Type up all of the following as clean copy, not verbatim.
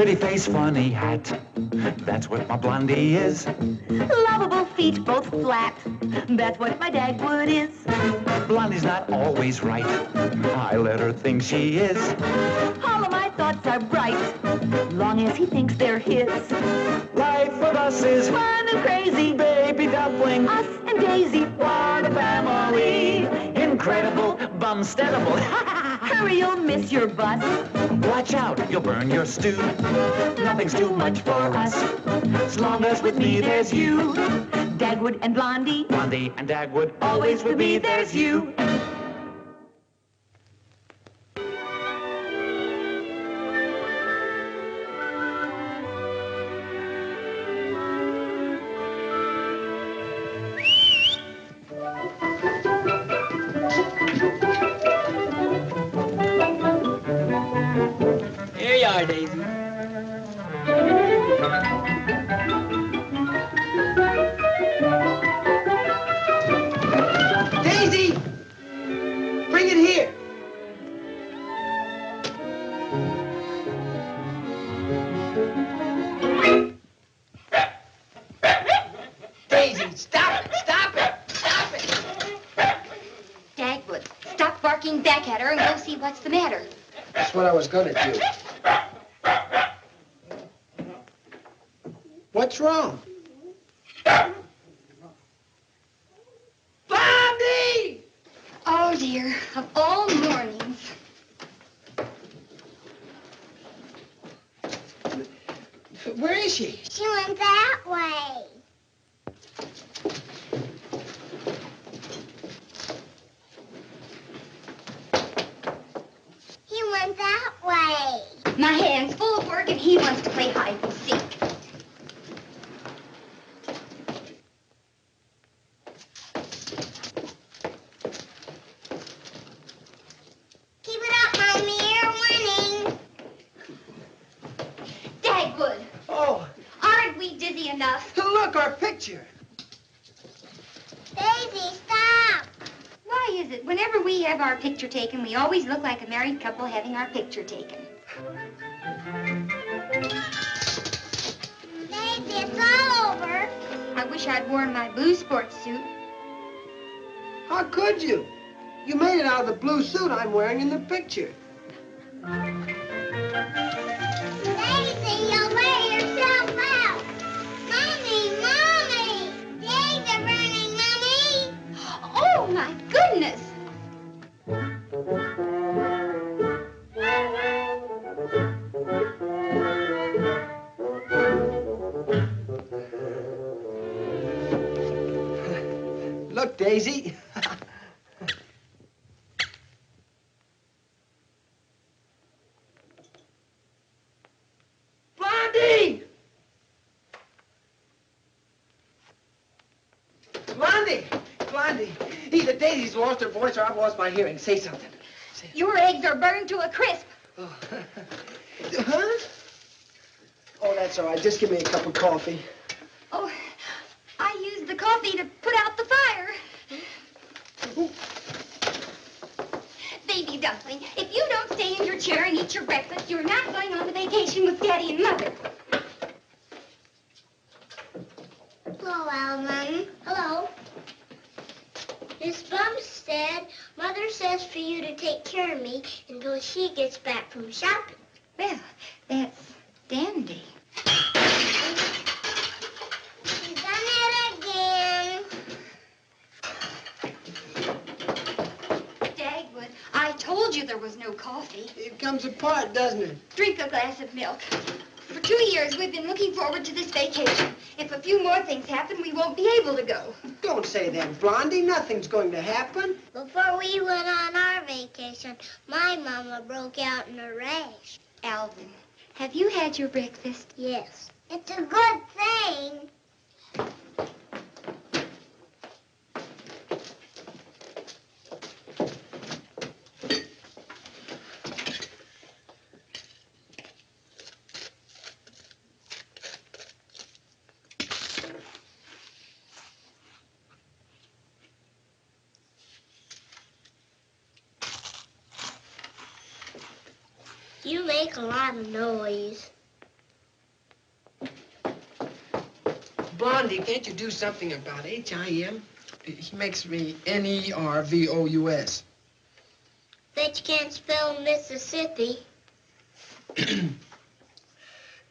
Pretty face, funny hat. That's what my Blondie is. Lovable feet, both flat. That's what my Dagwood is. Blondie's not always right. I let her think she is. All of my thoughts are bright, long as he thinks they're his. Life with us is Fun and crazy, baby dumpling. us and Daisy. What a family. Incredible, bumsteadable. Hurry, you'll miss your bus. Watch out, you'll burn your stew. Nothing's too much for us. As long as with me there's you. Dagwood and Blondie, Blondie and Dagwood, always with me there's you. Here you are, Daisy. Daisy! Bring it here. Daisy, stop it! Stop it! Stop it! Dagwood, stop barking back at her and go see what's the matter. That's what I was gonna do. What's wrong? Blondie! Oh, dear, of all mornings. Where is she? She went that way. He went that way. My hand's full of work and he wants to play hide and seek. Keep it up, Mommy. You're winning. Dagwood, Oh, aren't we dizzy enough? look, our picture. Daisy, stop. Why is it whenever we have our picture taken, we always look like a married couple having our picture taken? Daisy, it's all over. I wish I'd worn my blue sports suit. How could you? You made it out of the blue suit I'm wearing in the picture. Daisy, you'll wear yourself out. Mommy, Mommy. Days are burning, Mommy. Oh, my goodness! Look, Daisy. Blondie! Blondie! Blondie! Either Daisy's lost her voice or I've lost my hearing. Say something. Say Your eggs are burned to a crisp. Oh. Huh? Oh, that's all right. Just give me a cup of coffee. Oh, I used the coffee to put out the fire. Baby dumpling, if you don't stay in your chair and eat your breakfast, you're not going on the vacation with Daddy and Mother. Hello, Alvin. Hello. Miss Bumstead, Mother says for you to take care of me until she gets back from shopping. Well, that's dandy. She's done it again. Dagwood, I told you there was no coffee. It comes apart, doesn't it? Drink a glass of milk. For 2 years, we've been looking forward to this vacation. If a few more things happen, we won't be able to go. Don't say that, Blondie. Nothing's going to happen. Before we went on our vacation, my mama broke out in a rash. Alvin, have you had your breakfast? Yes. It's a good thing. You make a lot of noise. Blondie, can't you do something about H-I-M? He makes me Nervous. Bet you can't spell Mississippi.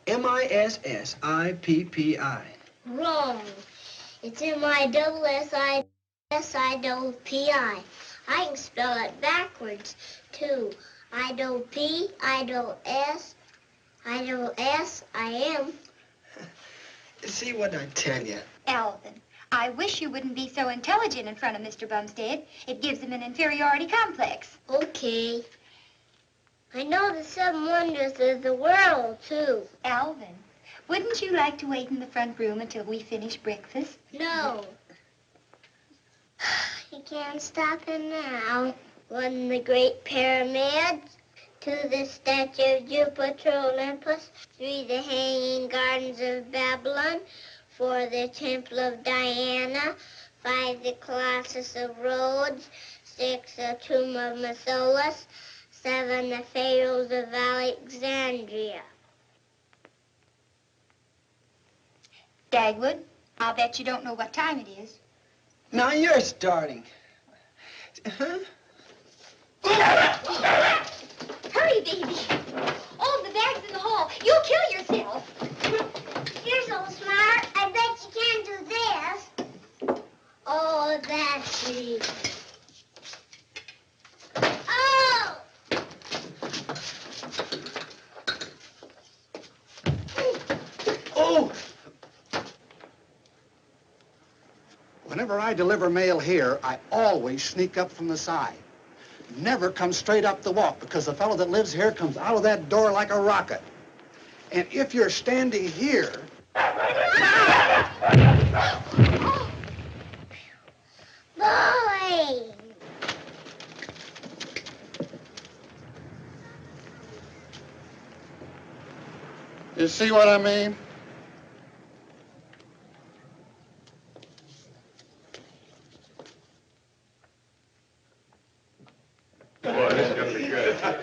Missippi. Wrong. It's Mississippi. I can spell it backwards, too. I-S-I-M. See what I tell you? Alvin, I wish you wouldn't be so intelligent in front of Mr. Bumstead. It gives him an inferiority complex. Okay. I know the 7 wonders of the world, too. Alvin, wouldn't you like to wait in the front room until we finish breakfast? No. You can't stop him now. 1, the Great Pyramid. 2, the statue of Jupiter Olympus. 3, the Hanging Gardens of Babylon. 4, the Temple of Diana. 5, the Colossus of Rhodes. 6, the Tomb of Mausolus. 7, the Pharaohs of Alexandria. Dagwood, I'll bet you don't know what time it is. Now you're starting. Huh? Hurry, baby. Oh, the bag's in the hall. You'll kill yourself. You're so smart. I bet you can't do this. Oh, that's me. Oh! Oh! Whenever I deliver mail here, I always sneak up from the side. Never come straight up the walk, because the fellow that lives here comes out of that door like a rocket. And if you're standing here... Boy! You see what I mean?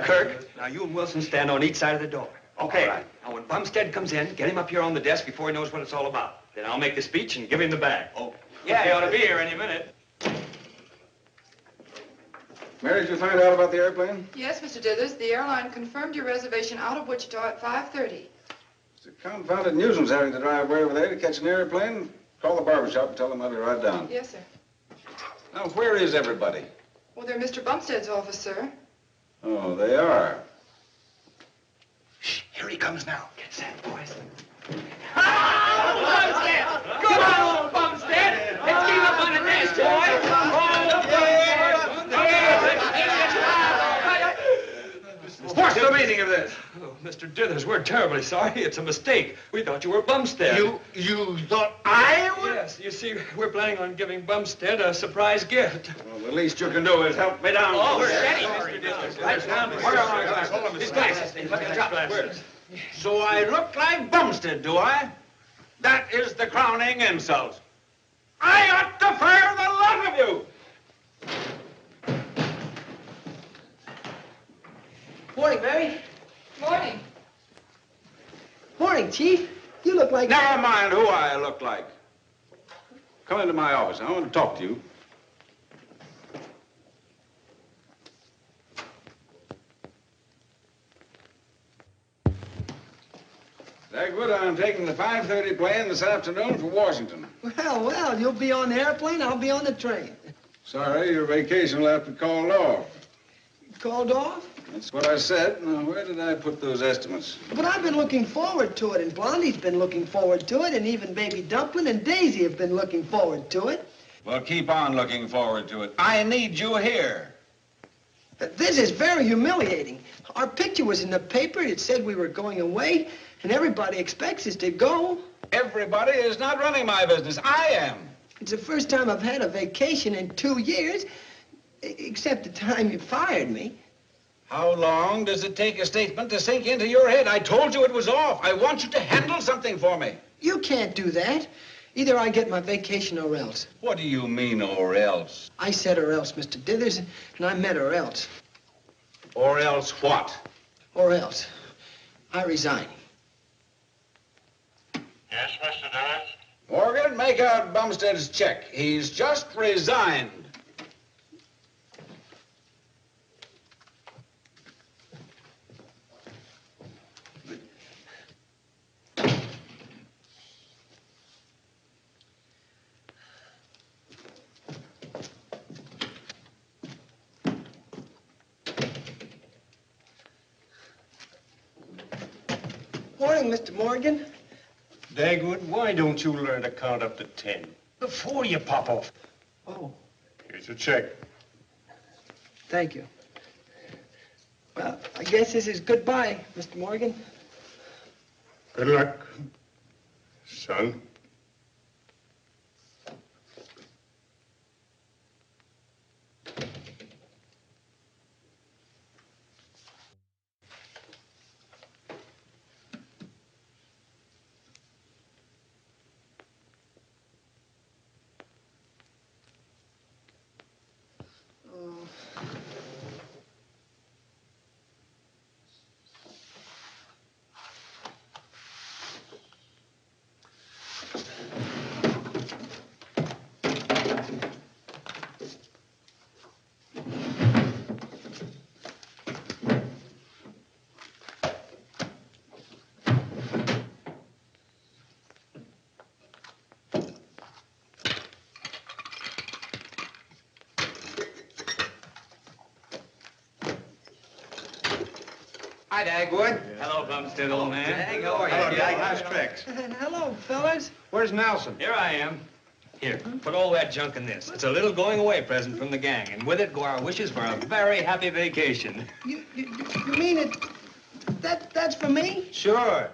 Kirk, now you and Wilson stand on each side of the door. Okay. All right. Now, when Bumstead comes in, get him up here on the desk before he knows what it's all about. Then I'll make the speech and give him the bag. Oh. Yeah, he ought to be here any minute. Mary, did you find out about the airplane? Yes, Mr. Dithers. The airline confirmed your reservation out of Wichita at 5:30. It's a confounded nuisance having to drive way over there to catch an airplane. Call the barbershop and tell them I'll be right down. Yes, sir. Now, where is everybody? Well, they're Mr. Bumstead's office, sir. Oh, they are. Shh, here he comes now. Get set, boys. Bumstead! Come on, old Bumstead! Let's keep up on the dance, What's the meaning of this? Oh, Mr. Dithers, we're terribly sorry. It's a mistake. We thought you were Bumstead. You thought I was? Yes, you see, we're planning on giving Bumstead a surprise gift. Well, the least you can do is help me down. Oh, we're steady, Mr. Dithers. Right down. Where are my glasses? Hold on, His glasses. Look at his glasses. So I look like Bumstead, do I? That is the crowning insult. I ought to fire the lot of you! Morning, Mary. Morning. Morning, Chief. You look like... Never mind who I look like. Come into my office. I want to talk to you. Dagwood, I'm taking the 5:30 plane this afternoon for Washington. Well, you'll be on the airplane, I'll be on the train. Sorry, your vacation will have to be called off. Called off? That's what I said. Now, where did I put those estimates? But I've been looking forward to it, and Blondie's been looking forward to it, and even Baby Dumpling and Daisy have been looking forward to it. Well, keep on looking forward to it. I need you here. This is very humiliating. Our picture was in the paper, it said we were going away, and everybody expects us to go. Everybody is not running my business. I am. It's the first time I've had a vacation in 2 years, except the time you fired me. How long does it take a statement to sink into your head? I told you it was off. I want you to handle something for me. You can't do that. Either I get my vacation or else. What do you mean, or else? I said or else, Mr. Dithers, and I meant or else. Or else what? Or else. I resign. Yes, Mr. Dillard? Morgan, make out Bumstead's check. He's just resigned. Morning, Mr. Morgan. Dagwood, why don't you learn to count up to 10 before you pop off? Oh, Here's your check. thank you. Well, I guess this is goodbye, Mr. Morgan. Good luck, son. Hi, Dagwood. Hello, Bumstead, old man. Dag, how are you? Hello, Dag. How's tricks? Hello, fellas. Where's Nelson? Here I am. Here, put all that junk in this. It's a little going away present from the gang, and with it go our wishes for a very happy vacation. You mean it? That's for me? Sure.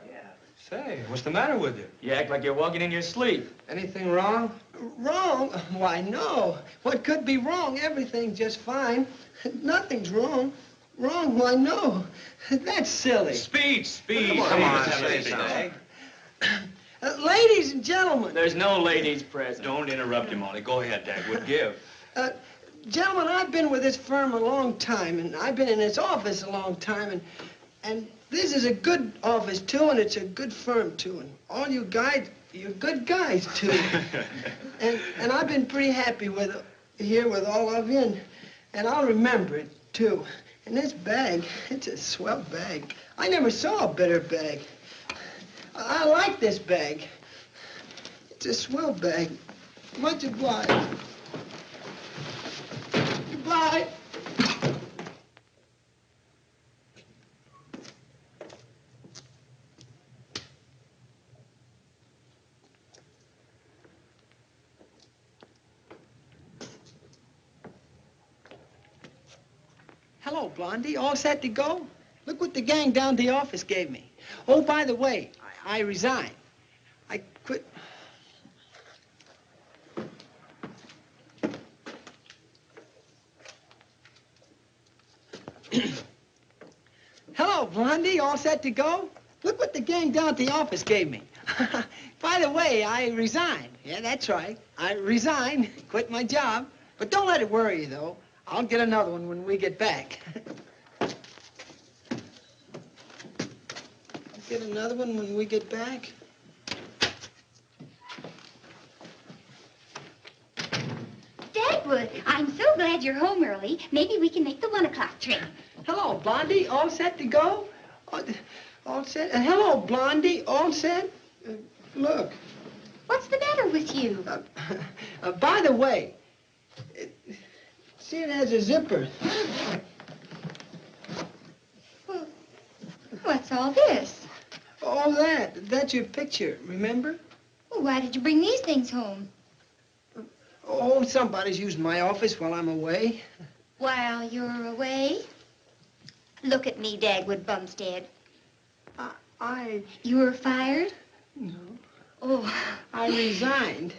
Say, what's the matter with you? You act like you're walking in your sleep. Anything wrong? Wrong? Why, no. What could be wrong? Everything's just fine. Nothing's wrong. Wrong? Why, no. That's silly. Speech. Come on, say something. Ladies and gentlemen. There's no ladies present. Don't interrupt him, Molly. Go ahead, Dagwood. Give. Gentlemen, I've been with this firm a long time, and I've been in its office a long time, and this is a good office, too, and it's a good firm, too, and all you guys, you're good guys, too. and I've been pretty happy here with all of you, and I'll remember it, too. And this bag, it's a swell bag. I never saw a better bag. I like this bag. It's a swell bag. Much obliged. Goodbye. Hello, Blondie. All set to go? Look what the gang down at the office gave me. Oh, by the way, I resigned. I quit. Hello, Blondie. All set to go? Look what the gang down at the office gave me. By the way, I resigned. Yeah, that's right. I resigned, quit my job. But don't let it worry you, though. I'll get another one when we get back. I'll get another one when we get back. Dagwood, I'm so glad you're home early. Maybe we can make the 1 o'clock train. Hello, Blondie. All set to go? All set? Hello, Blondie. All set? Look. What's the matter with you? By the way, see, it has a zipper. Well, what's all this? All that. That's your picture, remember? Well, why did you bring these things home? Oh, somebody's using my office while I'm away. While you're away? Look at me, Dagwood Bumstead. You were fired? No. Oh. I resigned.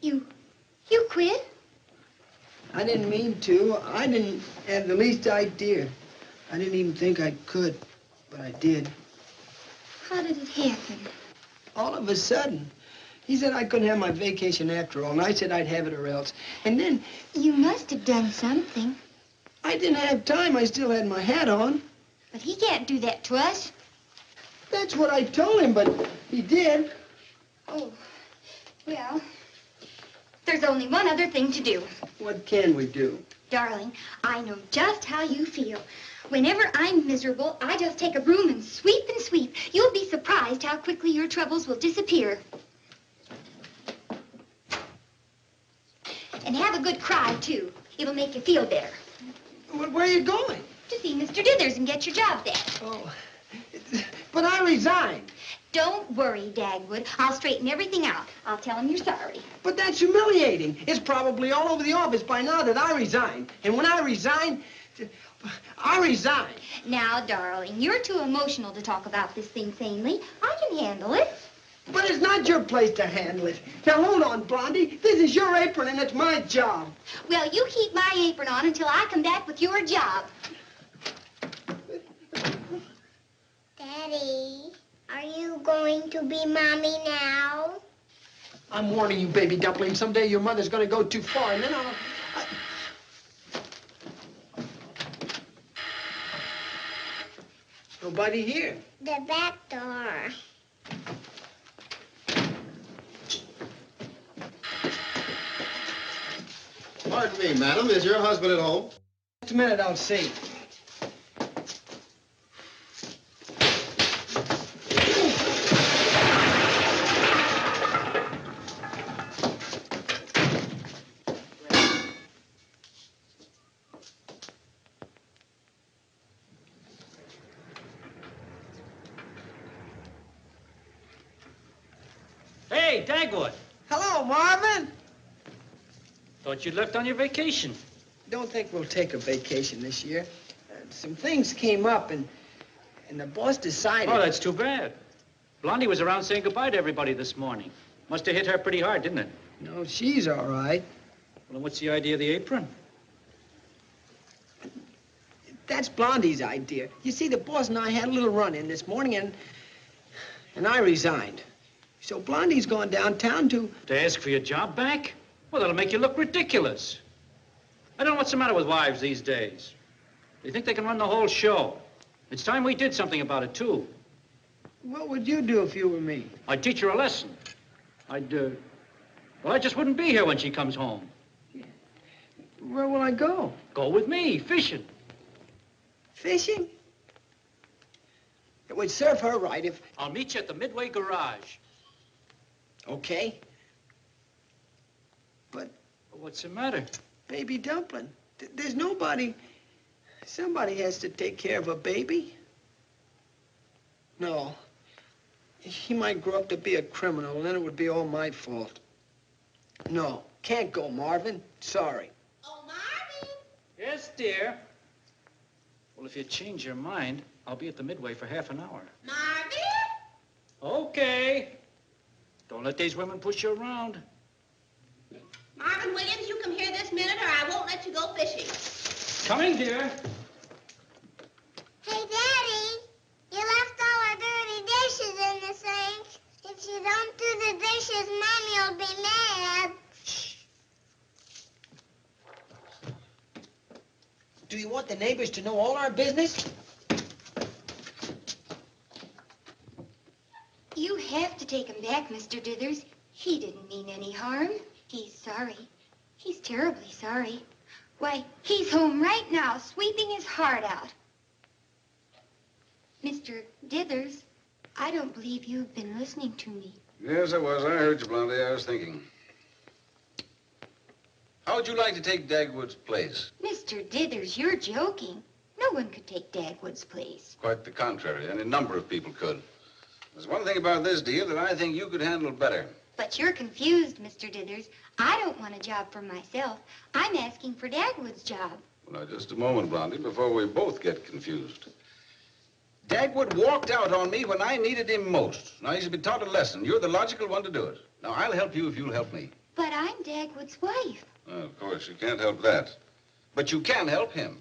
You quit? I didn't mean to. I didn't have the least idea. I didn't even think I could, but I did. How did it happen? All of a sudden. He said I couldn't have my vacation after all, and I said I'd have it or else. And then... You must have done something. I didn't have time. I still had my hat on. But he can't do that to us. That's what I told him, but he did. Oh, Well, there's only one other thing to do. What can we do? Darling, I know just how you feel. Whenever I'm miserable, I just take a broom and sweep and sweep. You'll be surprised how quickly your troubles will disappear. And have a good cry, too. It'll make you feel better. Where are you going? To see Mr. Dithers and get your job back. Oh, but I resigned. Don't worry, Dagwood. I'll straighten everything out. I'll tell him you're sorry. But that's humiliating. It's probably all over the office by now that I resigned. And when I resign, I resign. Now, darling, you're too emotional to talk about this thing sanely. I can handle it. But it's not your place to handle it. Now, hold on, Blondie. This is your apron, and it's my job. Well, you keep my apron on until I come back with your job. Daddy, are you going to be Mommy now? I'm warning you, baby dumpling. Someday your mother's going to go too far, and then Nobody here. The back door. Pardon me, madam. Is your husband at home? Just a minute, I'll see. Hey, Dagwood. Hello, Marvin. Thought you'd left on your vacation. Don't think we'll take a vacation this year. Some things came up, and the boss decided... Oh, that's too bad. Blondie was around saying goodbye to everybody this morning. Must have hit her pretty hard, didn't it? No, she's all right. Well, then what's the idea of the apron? That's Blondie's idea. You see, the boss and I had a little run-in this morning, and I resigned. So Blondie's gone downtown to ask for your job back? Well, that'll make you look ridiculous. I don't know what's the matter with wives these days. They think they can run the whole show. It's time we did something about it, too. What would you do if you were me? I'd teach her a lesson. Well, I just wouldn't be here when she comes home. Where will I go? Go with me, fishing. Fishing? It would serve her right if... I'll meet you at the Midway Garage. Okay. But... What's the matter? Baby dumpling. There's nobody... Somebody has to take care of a baby. No. He might grow up to be a criminal, and then it would be all my fault. No. Can't go, Marvin. Sorry. Oh, Marvin! Yes, dear. Well, if you change your mind, I'll be at the Midway for half an hour. Marvin? Okay. Don't let these women push you around. Marvin Williams, you come here this minute or I won't let you go fishing. Coming, dear. Hey, Daddy, you left all our dirty dishes in the sink. If you don't do the dishes, Mommy will be mad. Do you want the neighbors to know all our business? You have to take him back, Mr. Dithers. He didn't mean any harm. He's sorry. He's terribly sorry. Why, he's home right now, sweeping his heart out. Mr. Dithers, I don't believe you've been listening to me. Yes, I was. I heard you, Blondie. I was thinking. How would you like to take Dagwood's place? Mr. Dithers, you're joking. No one could take Dagwood's place. Quite the contrary. Any number of people could. There's one thing about this deal that I think you could handle better. But you're confused, Mr. Dithers. I don't want a job for myself. I'm asking for Dagwood's job. Well, now, just a moment, Blondie, before we both get confused. Dagwood walked out on me when I needed him most. Now, he should be taught a lesson. You're the logical one to do it. Now, I'll help you if you'll help me. But I'm Dagwood's wife. Well, of course, you can't help that. But you can help him.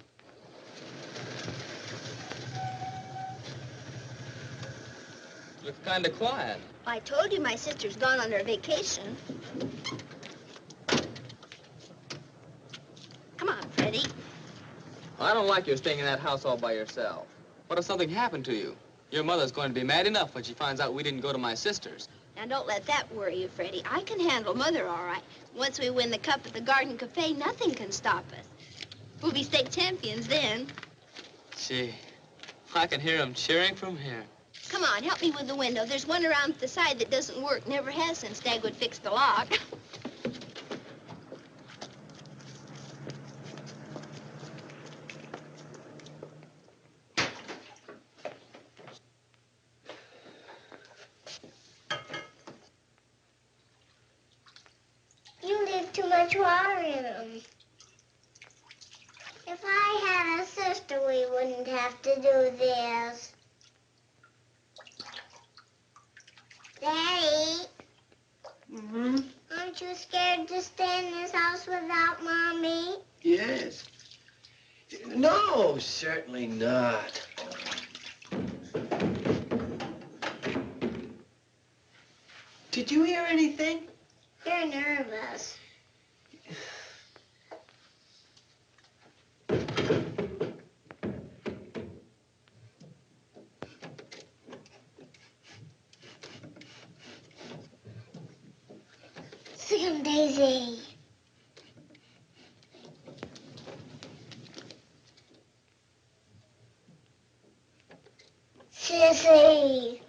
Looks kind of quiet. I told you my sister's gone on her vacation. Come on, Freddie. I don't like you staying in that house all by yourself. What if something happened to you? Your mother's going to be mad enough when she finds out we didn't go to my sister's. Now, don't let that worry you, Freddie. I can handle Mother all right. Once we win the cup at the Garden Cafe, nothing can stop us. We'll be state champions then. Gee, I can hear them cheering from here. Come on, help me with the window. There's one around the side that doesn't work. Never has since Dagwood fixed the lock. You leave too much water in them. If I had a sister, we wouldn't have to do this. Daddy? Mm-hmm. Aren't you scared to stay in this house without Mommy? Yes. No, certainly not. Did you hear anything? You're nervous. See 'em, Daisy. Sissy.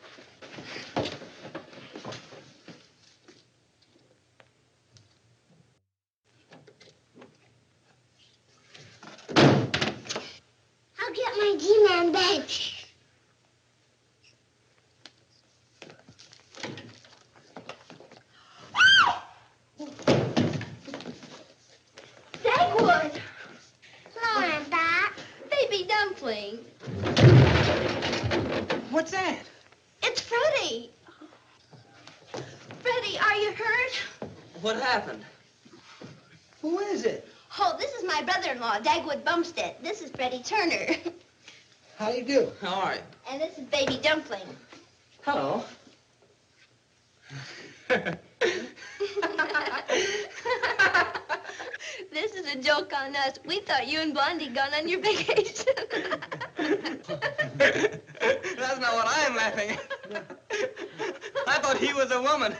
I'll get my G-Man badge. Dagwood! Hello, Aunt Dot. Baby dumpling. What's that? It's Freddie. Freddie, are you hurt? What happened? Who is it? Oh, this is my brother-in-law, Dagwood Bumstead. This is Freddie Turner. How do you do? All right. And this is Baby Dumpling. Hello. This is a joke on us. We thought you and Blondie gone on your vacation. That's not what I am laughing at. I thought he was a woman.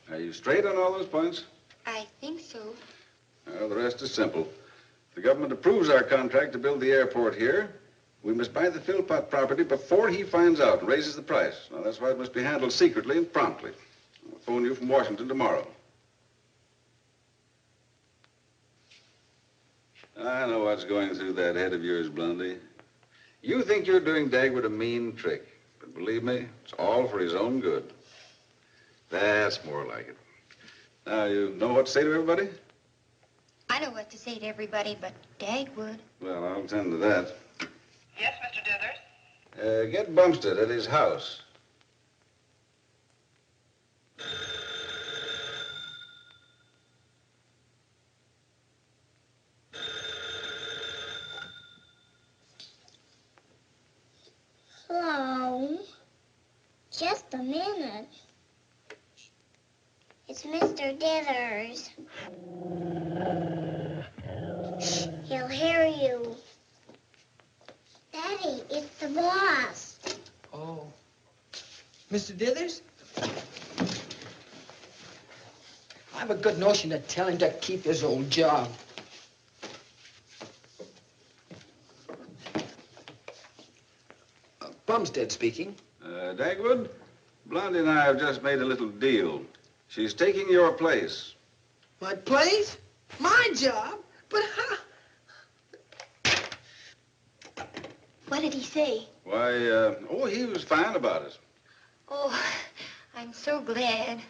Are you straight on all those points? I think so. Well, the rest is simple. If the government approves our contract to build the airport here, we must buy the Philpott property before he finds out and raises the price. Now, that's why it must be handled secretly and promptly. I'll phone you from Washington tomorrow. I know what's going through that head of yours, Blondie. You think you're doing Dagwood a mean trick, but believe me, it's all for his own good. That's more like it. Now, you know what to say to everybody? I know what to say to everybody, but Dagwood. Well, I'll tend to that. Yes, Mr. Dithers? Get Bumstead at his house. Hello. Just a minute. It's Mr. Dithers. He'll hear you. Daddy, it's the boss. Oh. Mr. Dithers? I have a good notion to tell him to keep his old job. Bumstead speaking. Dagwood, Blondie and I have just made a little deal. She's taking your place. My place? My job? But how? What did he say? Why, he was fine about it. Oh, I'm so glad.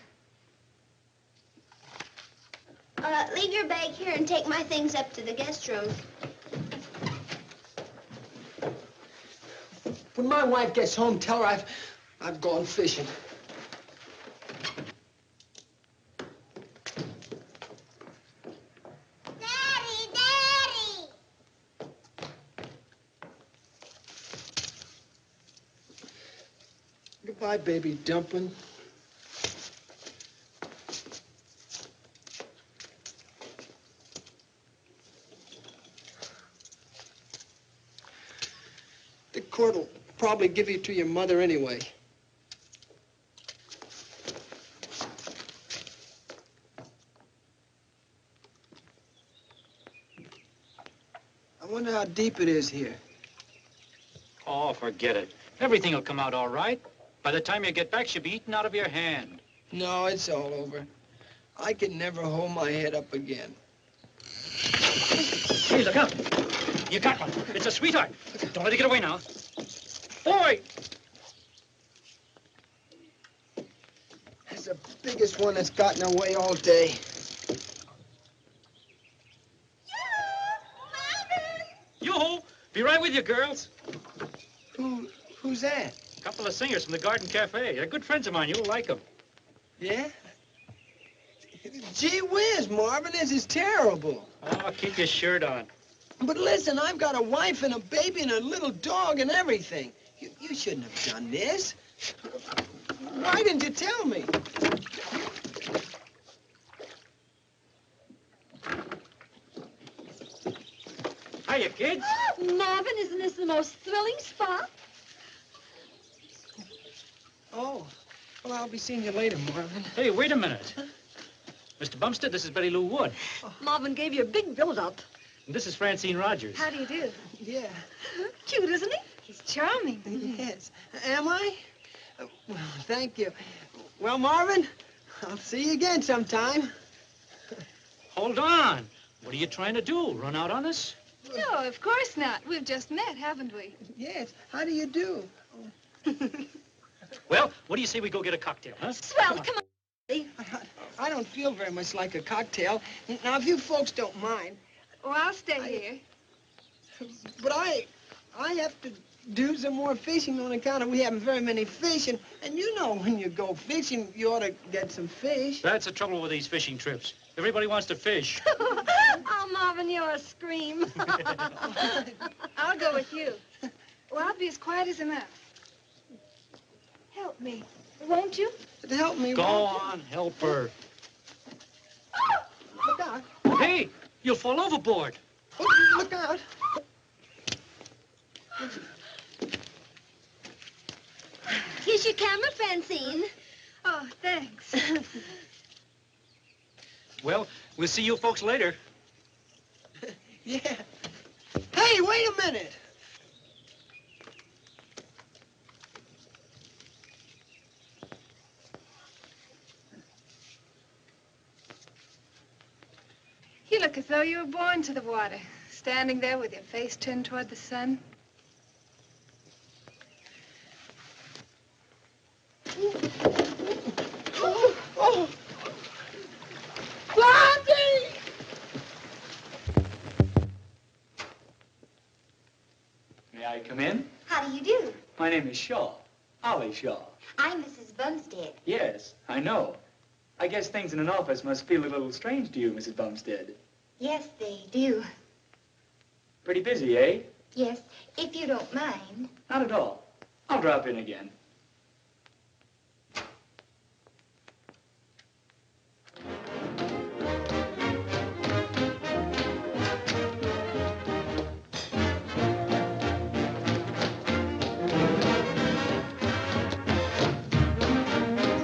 Leave your bag here and take my things up to the guest room. When my wife gets home, tell her I've gone fishing. Daddy! Goodbye, baby dumpling. The court will probably give you to your mother anyway. I wonder how deep it is here. Oh, forget it. Everything will come out all right. By the time you get back, she'll be eaten out of your hand. No, it's all over. I can never hold my head up again. Hey, look out. You got one. It's a sweetheart. Don't let it get away now. Boy! That's the biggest one that's gotten away all day. Yoo-hoo! Be right with you, girls. Who's that? A couple of singers from the Garden Cafe. They're good friends of mine. You'll like them. Yeah? Gee whiz, Marvin, this is terrible. Oh, keep your shirt on. But listen, I've got a wife and a baby and a little dog and everything. You shouldn't have done this. Why didn't you tell me? Hiya, kids. Marvin, isn't this the most thrilling spot? Oh, well, I'll be seeing you later, Marvin. Hey, wait a minute. Mr. Bumstead, this is Betty Lou Wood. Marvin gave you a big build-up. And this is Francine Rogers. How do you do? Yeah. Cute, isn't he? He's charming. Yes. Am I? Well, thank you. Well, Marvin, I'll see you again sometime. Hold on. What are you trying to do? Run out on us? No, of course not. We've just met, haven't we? Yes. How do you do? Well, what do you say we go get a cocktail, huh? Swell, come on. I don't feel very much like a cocktail. Now, if you folks don't mind. Oh, I'll stay here. But I have to do some more fishing on account of we haven't very many fish. And you know when you go fishing, you ought to get some fish. That's the trouble with these fishing trips. Everybody wants to fish. Oh, Marvin, you're a scream. I'll go with you. Well, I'll be as quiet as a mouse. Help me, won't you? Help me, Go won't you? on, help her. Look out. Hey, you'll fall overboard. Oh, look out. Here's your camera, Francine. Oh, thanks. Well, we'll see you folks later. Yeah. Hey, wait a minute. You look as though you were born to the water, standing there with your face turned toward the sun. Oh. Blondie! May I come in? How do you do? My name is Shaw. Ollie Shaw. I'm Mrs. Bumstead. Yes, I know. I guess things in an office must feel a little strange to you, Mrs. Bumstead. Yes, they do. Pretty busy, eh? Yes, if you don't mind. Not at all. I'll drop in again.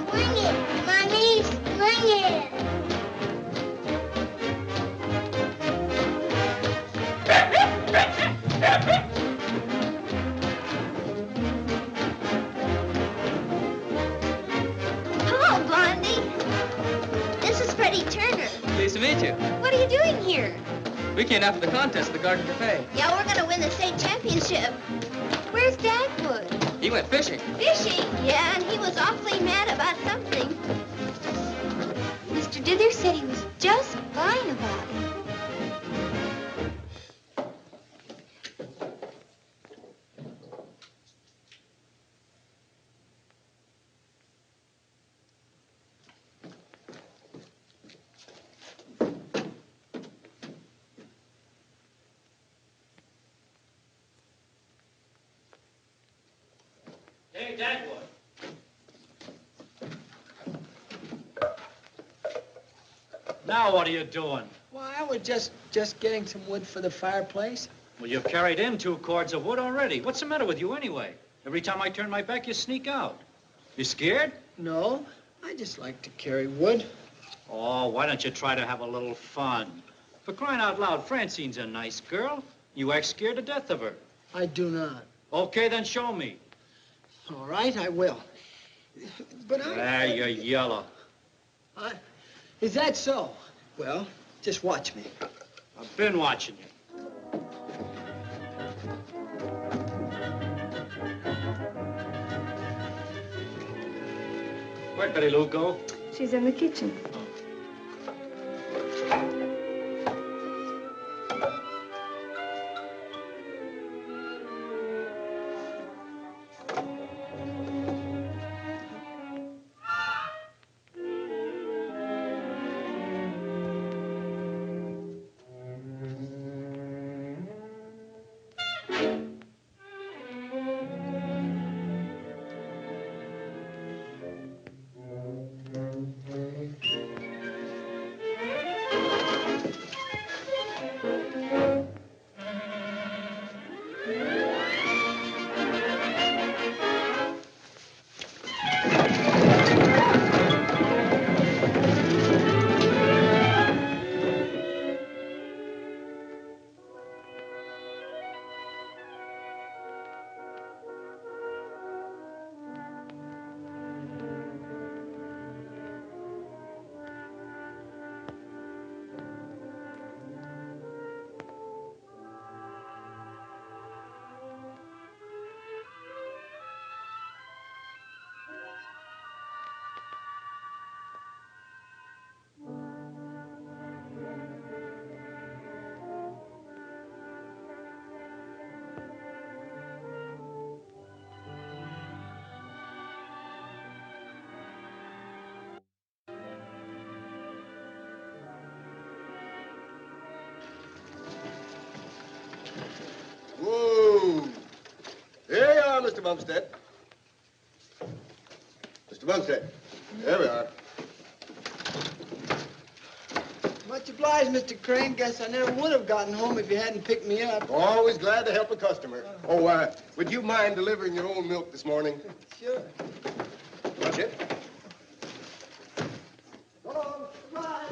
Swing it, Mommy, swing it. Hello, Blondie. This is Freddie Turner. Pleased to meet you. What are you doing here? We came after the contest at the Garden Cafe. Yeah, we're gonna win the state championship. Where's Dagwood? He went fishing. Fishing? Yeah, and he was awfully mad about something. Mr. Dithers said he was just fine about it. Hey, Dagwood. Now what are you doing? Well, I was just getting some wood for the fireplace. Well, you've carried in 2 cords of wood already. What's the matter with you anyway? Every time I turn my back, you sneak out. You scared? No, I just like to carry wood. Oh, why don't you try to have a little fun? For crying out loud, Francine's a nice girl. You act scared to death of her. I do not. Okay, then show me. All right, I will. But There, you're yellow. Is that so? Well, just watch me. I've been watching you. Where'd Betty Lou go? She's in the kitchen. Whoa! Here you are, Mr. Bumstead. Mr. Bumstead, there we are. Much obliged, Mr. Crane. Guess I never would have gotten home if you hadn't picked me up. Always glad to help a customer. Oh, would you mind delivering your own milk this morning? Sure. Watch it. So long. Goodbye.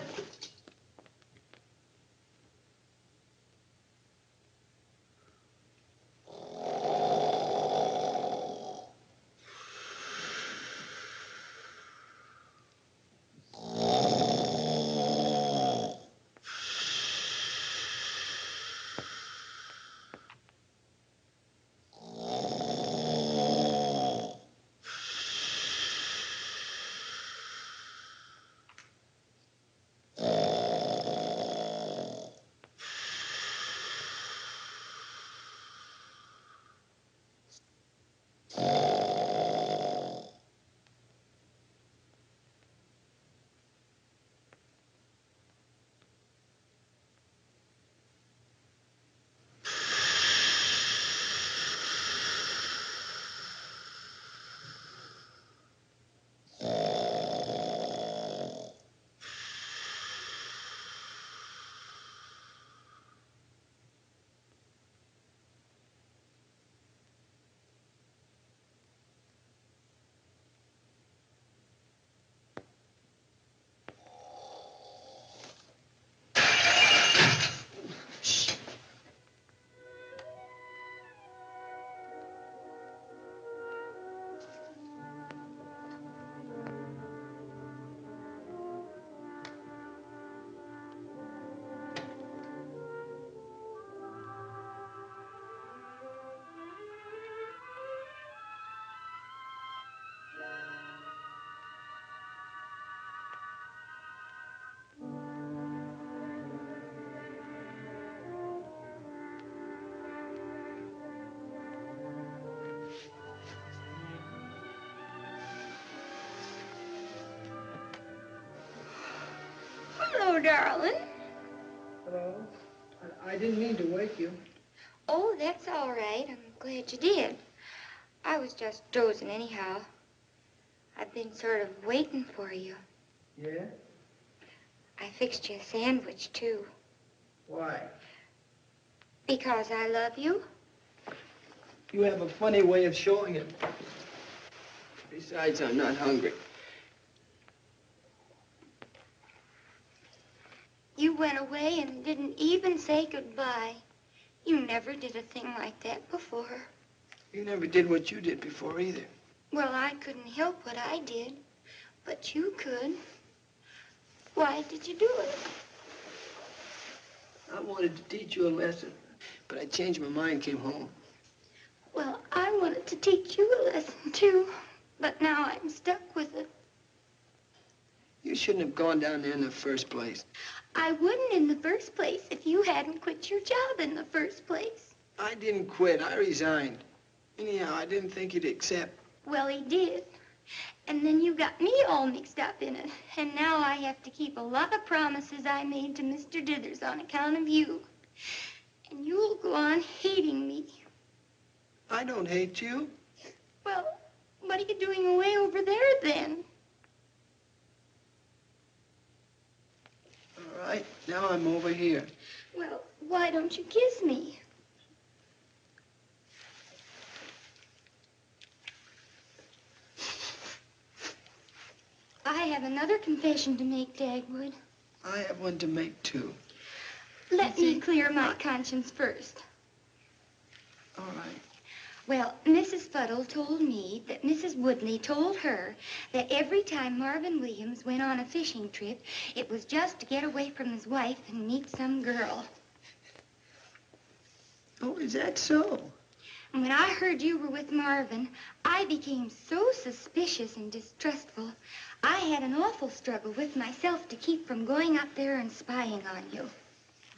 Hello, darling. Hello. I didn't mean to wake you. Oh, that's all right. I'm glad you did. I was just dozing anyhow. I've been sort of waiting for you. Yeah? I fixed you a sandwich, too. Why? Because I love you. You have a funny way of showing it. Besides, I'm not hungry. You went away and didn't even say goodbye. You never did a thing like that before. You never did what you did before either. Well, I couldn't help what I did, but you could. Why did you do it? I wanted to teach you a lesson, but I changed my mind, came home. Well, I wanted to teach you a lesson, too, but now I'm stuck with it. You shouldn't have gone down there in the first place. I wouldn't in the first place if you hadn't quit your job in the first place. I didn't quit. I resigned. Anyhow, I didn't think you'd accept. Well, he did. And then you got me all mixed up in it. And now I have to keep a lot of promises I made to Mr. Dithers on account of you. And you'll go on hating me. I don't hate you. Well, what are you doing away over there, then? All right, now I'm over here. Well, why don't you kiss me? I have another confession to make, Dagwood. I have one to make, too. Let me clear my conscience first. All right. Well, Mrs. Fuddle told me that Mrs. Woodley told her that every time Marvin Williams went on a fishing trip, it was just to get away from his wife and meet some girl. Oh, is that so? And when I heard you were with Marvin, I became so suspicious and distrustful. I had an awful struggle with myself to keep from going up there and spying on you.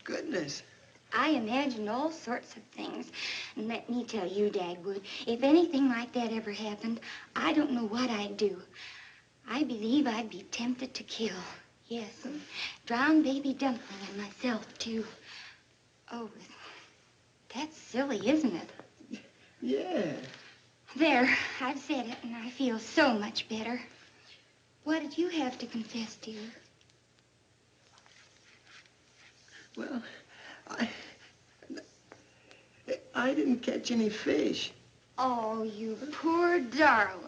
Goodness. I imagined all sorts of things. And let me tell you, Dagwood, if anything like that ever happened, I don't know what I'd do. I believe I'd be tempted to kill. Yes, and drown baby Dumpling and myself, too. Oh, that's silly, isn't it? Yeah. There, I've said it, and I feel so much better. What did you have to confess to? Well, I didn't catch any fish. Oh, you poor darling.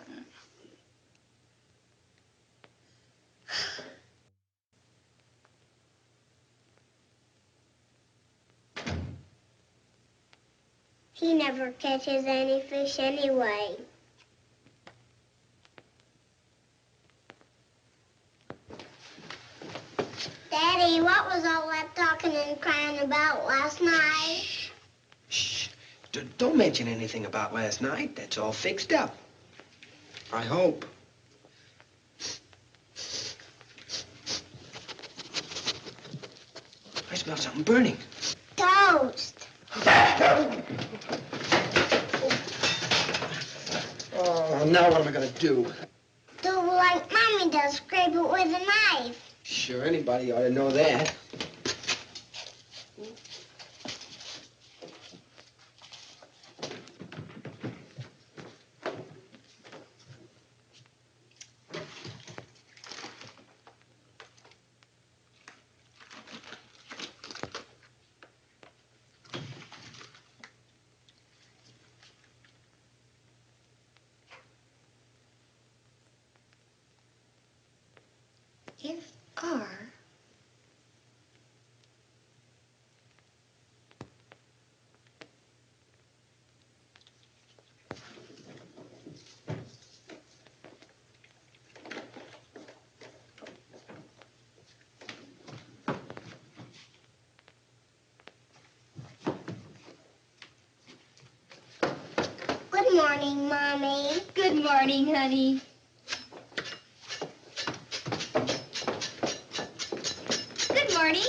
He never catches any fish anyway. Daddy, what was all that talking and crying about last night? Shh. Don't mention anything about last night. That's all fixed up. I hope. I smell something burning. Toast. Oh, now what am I gonna do? Do like Mommy does, scrape it with a knife. Sure, anybody ought to know that. F.R. Good morning, Mommy. Good morning, honey. Good morning.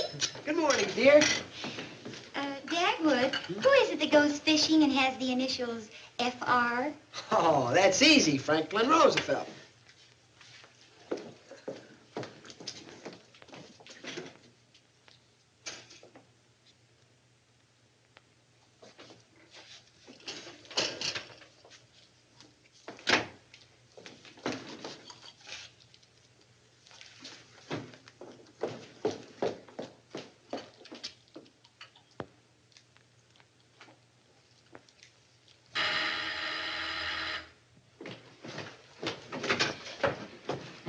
Good morning, dear. Dagwood, who is it that goes fishing and has the initials F.R.? Oh, that's easy, Franklin Roosevelt.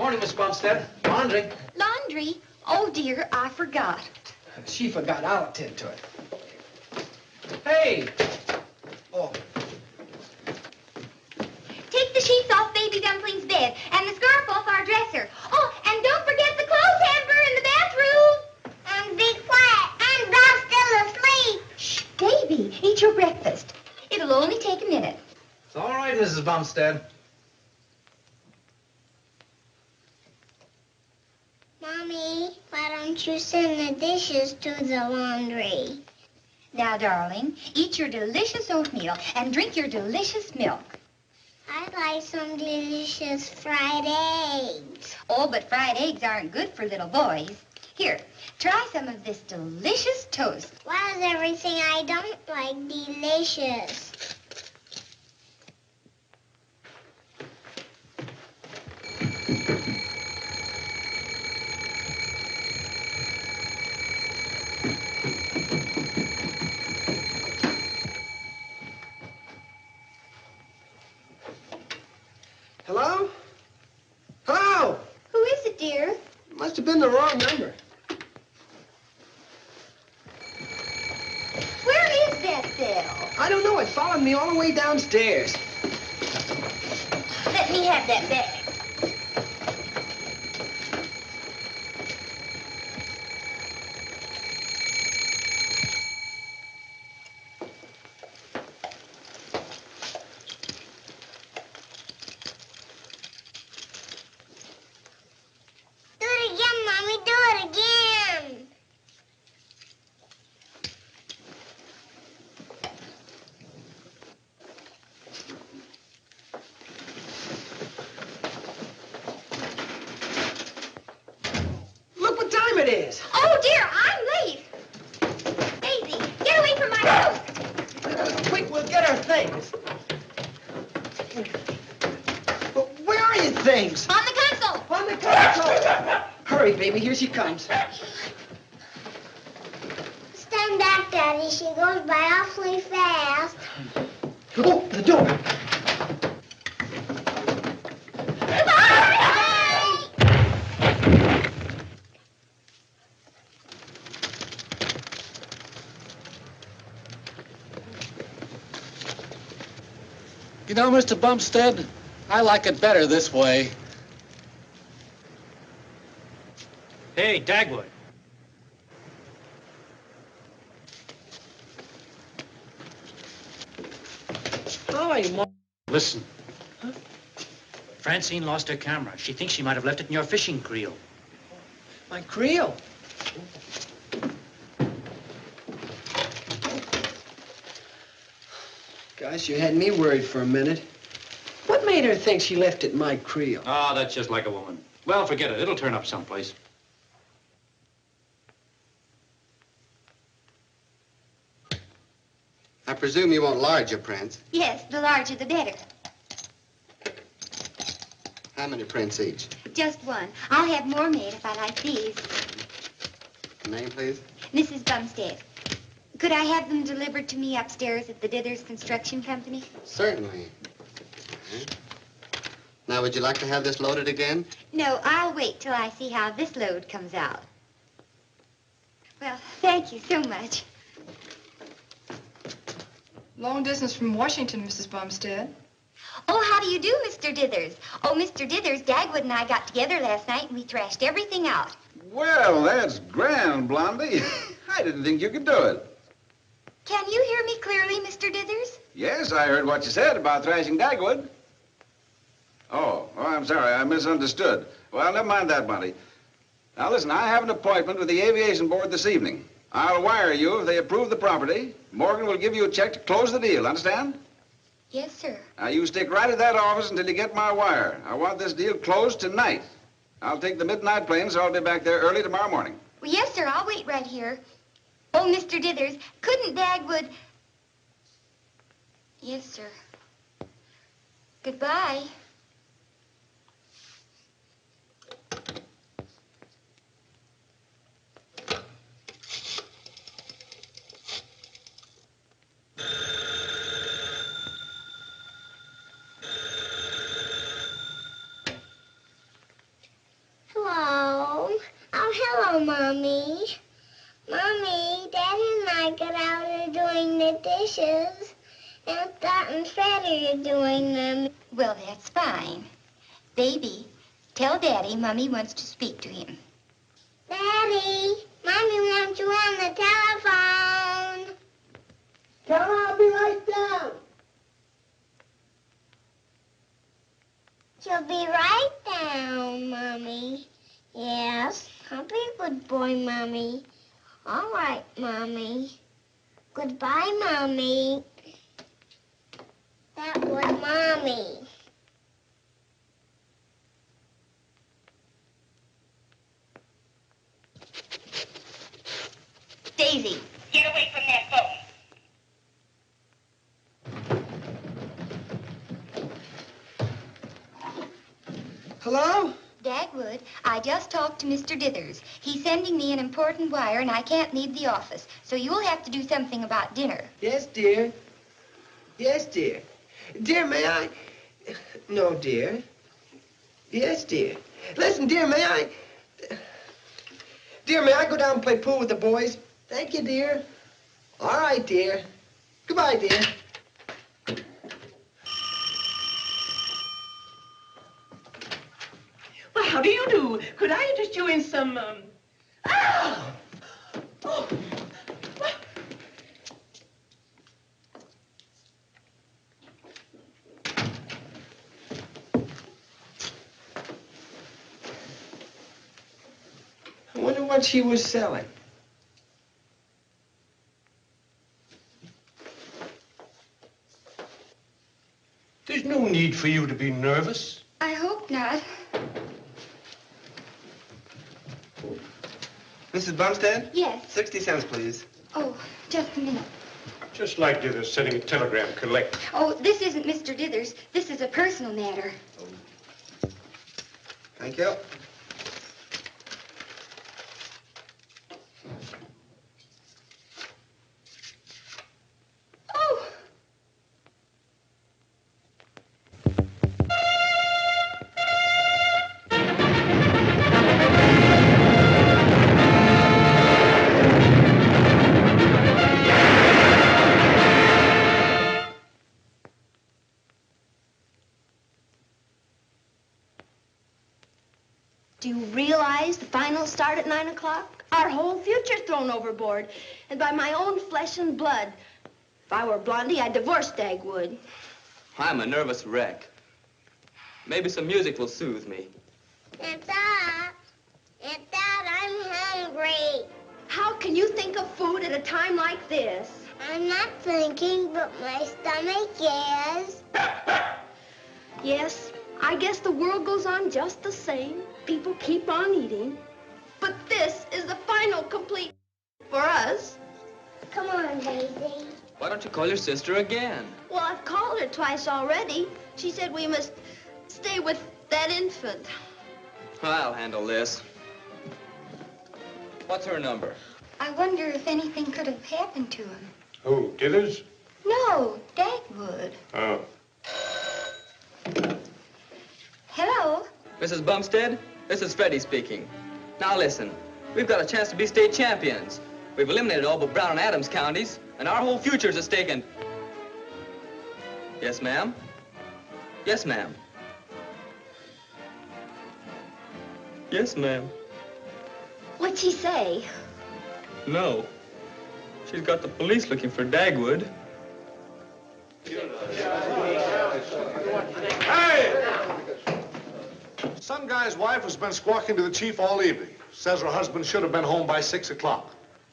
Morning, Miss Bumstead. Laundry. Laundry? Oh, dear, I forgot. She forgot. I'll attend to it. Hey! Oh, Take the sheets off Baby Dumpling's bed and the scarf off our dresser. Oh, and don't forget the clothes hamper in the bathroom. And be quiet. I'm Bob's still asleep. Shh, baby, eat your breakfast. It'll only take a minute. It's all right, Mrs. Bumstead. Mommy, why don't you send the dishes to the laundry? Now, darling, eat your delicious oatmeal and drink your delicious milk. I'd like some delicious fried eggs. Oh, but fried eggs aren't good for little boys. Here, try some of this delicious toast. Why is everything I don't like delicious? hello? Hello? Who is it, dear? Must have been the wrong number. Where is that bell? I don't know. It followed me all the way downstairs. Let me have that bag. Do it again, Mommy. Do it again. Look what time it is. Oh, dear, I'm late. Daisy, get away from my house. Quick, we'll get our things. Well, where are your things? On the console. On the console. Hurry, baby. Here she comes. Stand back, Daddy. She goes by awfully fast. Oh, the door. You know, Mr. Bumstead, I like it better this way. Hey, Dagwood. Hi, Mom. Listen. Francine lost her camera. She thinks she might have left it in your fishing creel. My creel. Gosh, you had me worried for a minute. What made her think she left it in my creel? Oh, that's just like a woman. Well, forget it. It'll turn up someplace. I presume you want larger prints. Yes, the larger the better. How many prints each? Just one. I'll have more made if I like these. Name, please? Mrs. Bumstead. Could I have them delivered to me upstairs at the Dithers Construction Company? Certainly. Now, would you like to have this loaded again? No, I'll wait till I see how this load comes out. Well, thank you so much. Long distance from Washington, Mrs. Bumstead. Oh, how do you do, Mr. Dithers? Oh, Mr. Dithers, Dagwood and I got together last night and we thrashed everything out. Well, that's grand, Blondie. I didn't think you could do it. Can you hear me clearly, Mr. Dithers? Yes, I heard what you said about thrashing Dagwood. Oh, I'm sorry. I misunderstood. Well, never mind that, Blondie. Now, listen, I have an appointment with the Aviation Board this evening. I'll wire you if they approve the property. Morgan will give you a check to close the deal, understand? Yes, sir. Now, you stick right at that office until you get my wire. I want this deal closed tonight. I'll take the midnight plane, so I'll be back there early tomorrow morning. Well, yes, sir. I'll wait right here. Oh, Mr. Dithers, couldn't Dagwood... Yes, sir. Goodbye. Mommy. Mommy, Daddy and I got out of doing the dishes. And Dot and Freddie are doing them. Well, that's fine. Baby, tell Daddy Mommy wants to speak to him. Daddy, Mommy wants you on the telephone. Tell her I'll be right down. She'll be right down, Mommy. Yes, I'll be a good boy, Mommy. All right, Mommy. Goodbye, Mommy. That was Mommy. Daisy. Get away from that phone. Hello? Dagwood, I just talked to Mr. Dithers. He's sending me an important wire, and I can't leave the office. So you'll have to do something about dinner. Yes, dear. Yes, dear. Dear, may I? No, dear. Yes, dear. Listen, dear, may I? Dear, may I go down and play pool with the boys? Thank you, dear. All right, dear. Goodbye, dear. Well, how do you do? Could I interest you in some, Oh! I wonder what she was selling. There's no need for you to be nervous. I hope not. Mrs. Bumstead? Yes. 60 cents, please. Oh, just a minute. Just like Dithers sending a telegram collect. Oh, this isn't Mr. Dithers. This is a personal matter. Thank you. Oh! Do you realize the finals start at 9 o'clock? Our whole future's thrown overboard, and by my own flesh and blood. If I were Blondie, I'd divorce Dagwood. I'm a nervous wreck. Maybe some music will soothe me. It's up. I'm hungry. How can you think of food at a time like this? I'm not thinking, but my stomach is. Yes, I guess the world goes on just the same. People keep on eating. But this is the final complete for us. Come on, Daisy. Why don't you call your sister again? Well, I've called her twice already. She said we must stay with that infant. I'll handle this. What's her number? I wonder if anything could have happened to him. Who, Dithers? No, Dagwood. Oh. Hello? Mrs. Bumstead, this is Freddie speaking. Now listen, we've got a chance to be state champions. We've eliminated all but Brown and Adams counties, and our whole future's at stake. And yes, ma'am? Yes, ma'am. Yes, ma'am. What'd she say? No. She's got the police looking for Dagwood. Hey! Some guy's wife has been squawking to the chief all evening. Says her husband should have been home by 6 o'clock.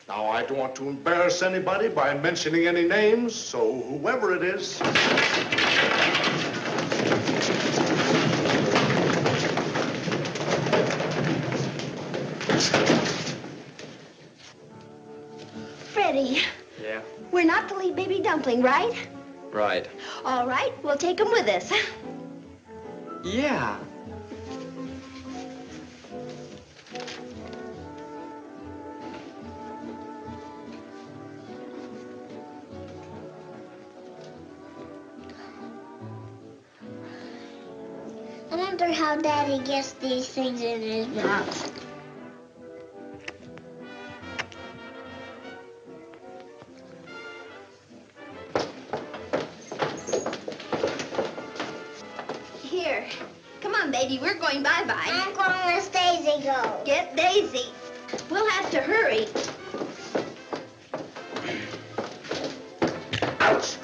Now, I don't want to embarrass anybody by mentioning any names, so whoever it is... Freddie, Yeah? we're not to leave Baby Dumpling, right? Right. All right, we'll take him with us. Yeah. I wonder how Daddy gets these things in his mouth. here. Come on, baby, we're going bye-bye. I'm going with Daisy go. Get Daisy. We'll have to hurry. Ouch!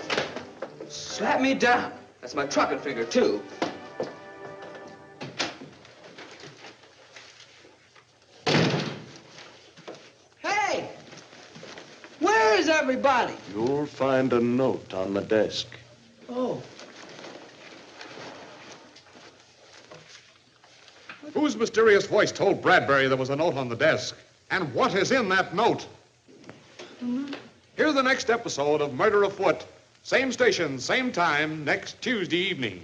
Slap me down. That's my trucking finger, too. Hey! Where is everybody? You'll find a note on the desk. Oh. Whose mysterious voice told Bradbury there was a note on the desk? And what is in that note? Here's the next episode of Murder Afoot. Same station, same time, next Tuesday evening.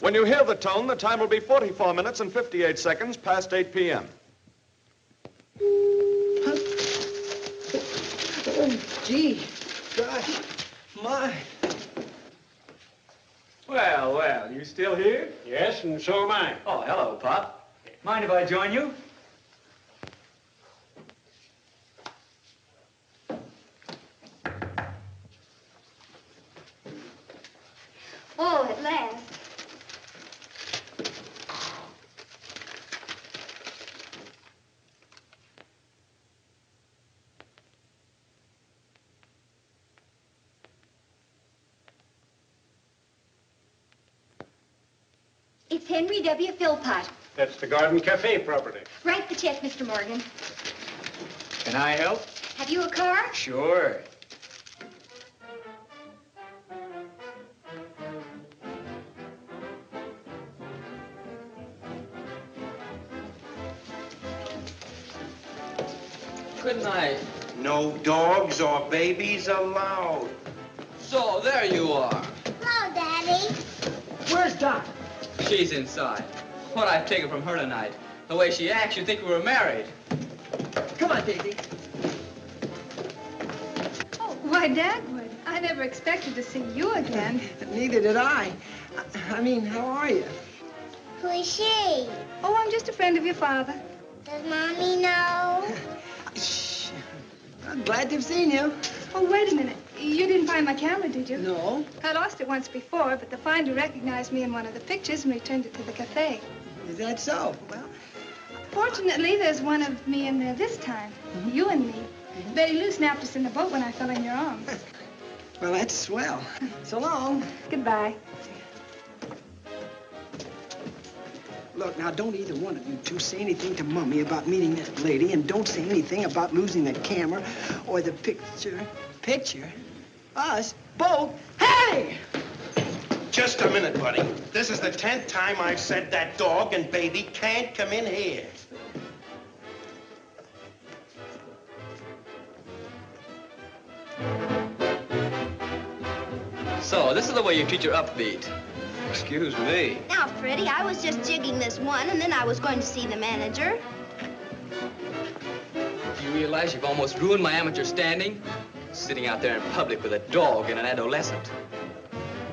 When you hear the tone, the time will be 44 minutes and 58 seconds past 8 p.m. Oh, gee. Gosh. My. Well, you still here? Yes, and so am I. Oh, hello, Pop. Mind if I join you? Oh, at last. It's Henry W. Philpott. That's the Garden Cafe property. Write the check, Mr. Morgan. Can I help? Have you a car? Sure. Good night. No dogs or babies allowed. So, there you are. Hello, Daddy. Where's Doc? She's inside. What I've taken from her tonight, the way she acts, you'd think we were married. Come on, Daisy. Oh, why, Dagwood, I never expected to see you again. Neither did I. I mean, how are you? Who is she? Oh, I'm just a friend of your father. Does Mommy know? Shh. I'm glad to have seen you. Oh, wait a minute. You didn't find my camera, did you? No. I lost it once before, but the finder recognized me in one of the pictures and returned it to the cafe. Is that so? Well, Fortunately, there's one of me in there this time. You and me. Betty Lou snapped us in the boat when I fell in your arms. well, that's swell. So long. Goodbye. Look, now, don't either one of you two say anything to Mummy about meeting that lady, and don't say anything about losing the camera or the picture. Picture? Us? Both? Hey! Just a minute, buddy. This is the 10th time I've said that dog and baby can't come in here. So, this is the way you treat your upbeat. Excuse me. Now, Freddie, I was just jigging this one, and then I was going to see the manager. Do you realize you've almost ruined my amateur standing? Sitting out there in public with a dog and an adolescent.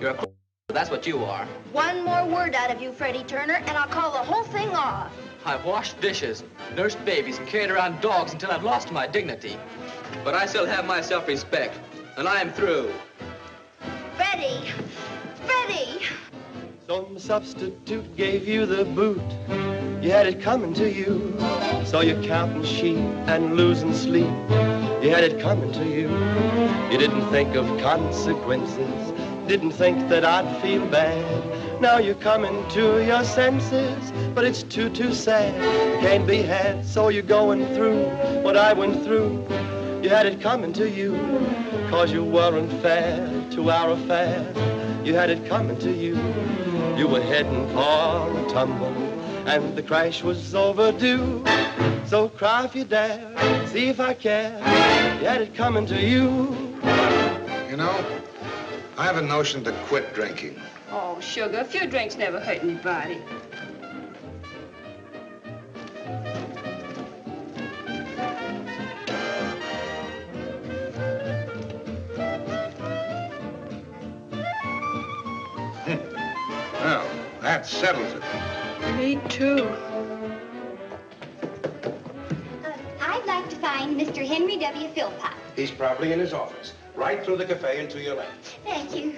You're a that's what you are. One more word out of you, Freddie Turner, and I'll call the whole thing off. I've washed dishes, nursed babies, and carried around dogs until I've lost my dignity. But I still have my self-respect, and I'm through. Freddie! Freddie! Some substitute gave you the boot. You had it coming to you. So you're counting sheep and losing sleep. You had it coming to you. You didn't think of consequences. Didn't think that I'd feel bad. Now you're coming to your senses, but it's too sad. Can't be had, so you're going through what I went through. You had it coming to you, 'cause you weren't fair to our affair. You had it coming to you. You were heading for a tumble, and the crash was overdue. So cry if you dare, see if I care. You had it coming to you. You know, I have a notion to quit drinking. Oh, sugar, a few drinks never hurt anybody. Well, that settles it. Me too. I'd like to find Mr. Henry W. Philpott. He's probably in his office. Right through the cafe and to your left. Thank you.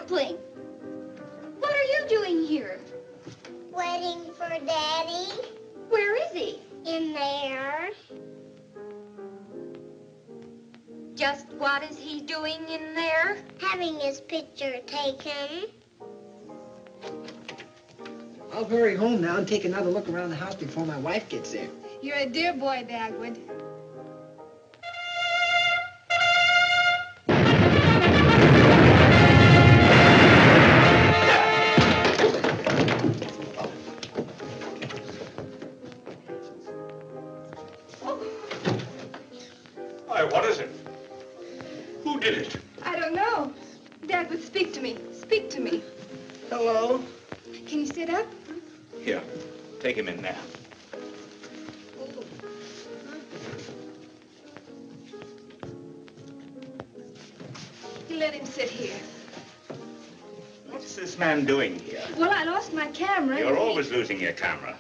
dumpling. What are you doing here? Waiting for Daddy. Where is he? In there. Just what is he doing in there? Having his picture taken. I'll hurry home now and take another look around the house before my wife gets there. You're a dear boy, Dagwood. Why, what is it? Who did it? I don't know. Dagwood, speak to me. Speak to me. Hello? Can you sit up? Here, take him in there. You let him sit here. What's this man doing here? Well, I lost my camera. You're always losing your camera.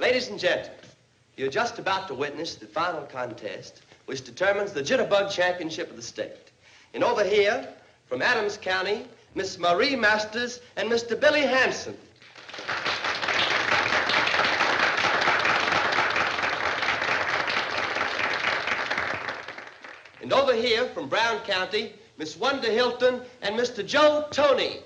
Ladies and gentlemen, you're just about to witness the final contest, which determines the Jitterbug Championship of the state. And over here, from Adams County, Miss Marie Masters and Mr. Billy Hanson. And over here, from Brown County, Miss Wanda Hilton and Mr. Joe Toney.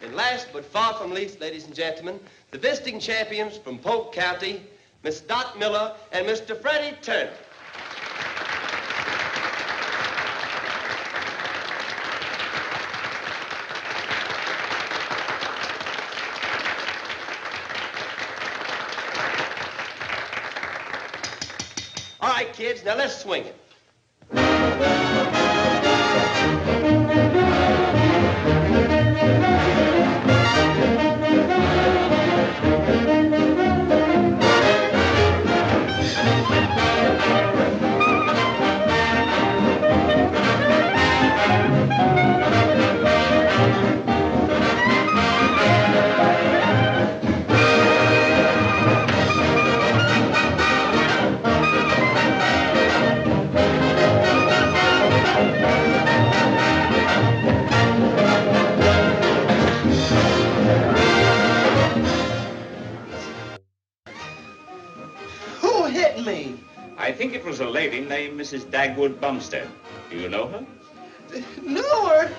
And last but far from least, ladies and gentlemen, the visiting champions from Polk County, Miss Dot Miller and Mr. Freddie Turner. All right, kids, now let's swing it. Who hit me? I think it was a lady named Mrs. Dagwood Bumstead. Do you know her? Know her?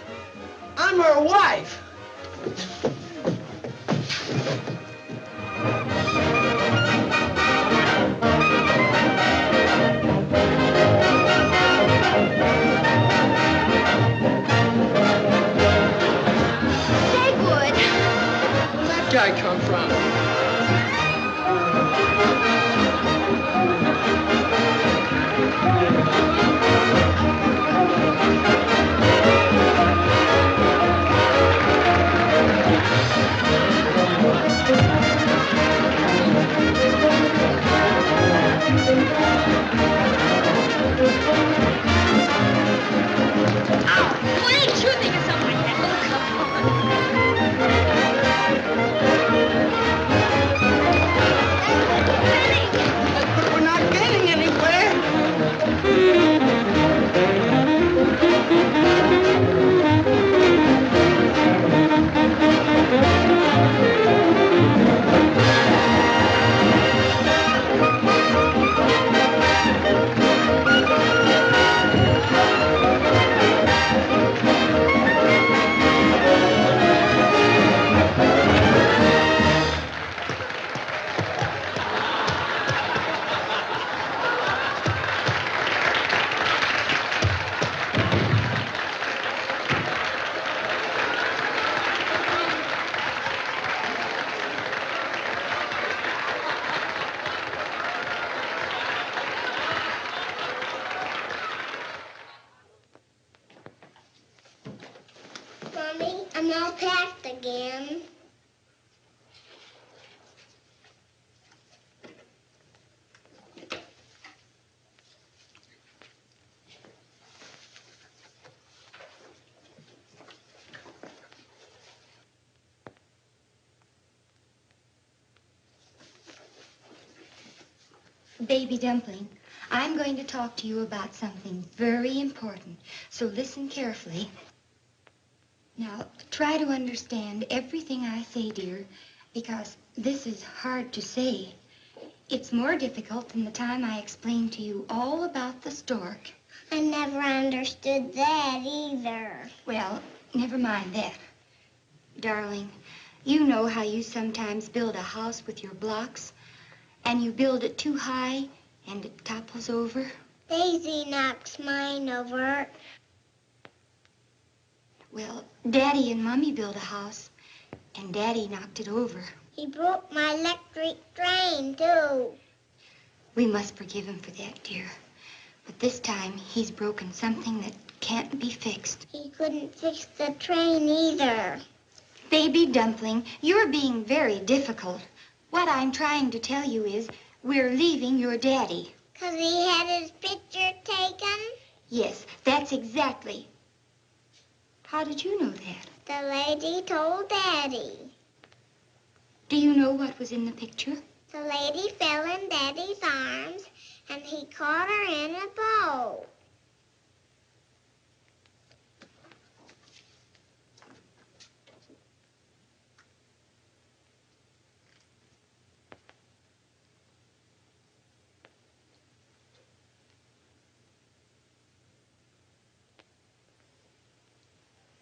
I'm her wife. Dagwood! Where'd that guy come from? What did you think of something like that? Oh, come on. laughed again. Baby Dumpling, I'm going to talk to you about something very important, so listen carefully. Now, try to understand everything I say, dear, because this is hard to say. It's more difficult than the time I explained to you all about the stork. I never understood that either. Well, never mind that. Darling, you know how you sometimes build a house with your blocks, and you build it too high, and it topples over? Daisy knocks mine over. Well, Daddy and Mommy built a house, and Daddy knocked it over. He broke my electric train, too. We must forgive him for that, dear. But this time, he's broken something that can't be fixed. He couldn't fix the train either. Baby Dumpling, you're being very difficult. What I'm trying to tell you is, we're leaving your daddy. 'Cause he had his picture taken? Yes, that's exactly. How did you know that? The lady told Daddy. Do you know what was in the picture? The lady fell in Daddy's arms, and he caught her in a boat.